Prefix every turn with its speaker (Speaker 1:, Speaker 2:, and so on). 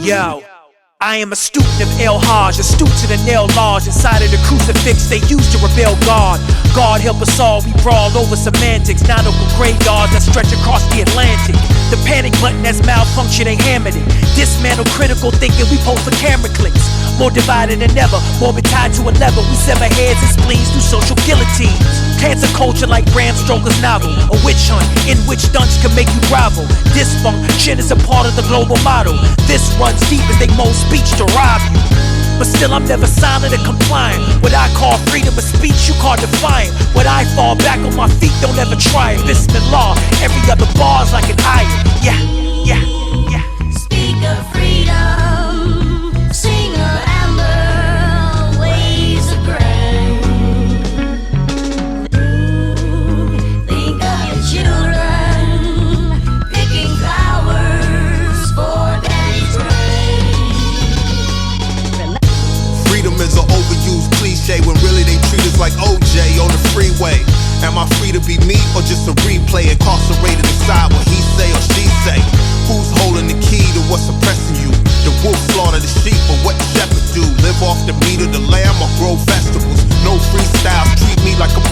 Speaker 1: Yo, I am a student of El Hajj, astute to the nail lodge. Inside of the crucifix they used to rebel God. God help us all, we brawl over semantics. Nautical graveyards that stretch across the Atlantic. The panic button that's malfunction, they hammered it. Dismantle critical thinking, we post for camera clicks. More divided than ever, more been tied to a level. We sever heads and spleens through social guillotines. Cancer culture like Bram Stoker's novel. A witch hunt in which stunts can make you grovel. Dysfunction is a part of the global model. This runs deep as they mold speech to rob you. But still I'm never silent or compliant. What I call freedom of speech, you call defiant. What I fall back on my feet, don't ever try it. Bismillah, every other bar's like an iron. Yeah, yeah, yeah.
Speaker 2: Speak of freedom, sing of amber, ways of grain. Think of your children, picking flowers for daddy's rain.
Speaker 3: Freedom is an overused cliche when really they treat us like OJ on the freeway. Am I free to be me or just a replay? Incarcerated inside what he say or she say? Who's holding the key to what's oppressing you? The wolf slaughter the sheep, but what the shepherd do? Live off the meat of the lamb or grow vegetables? No freestyles, treat me like a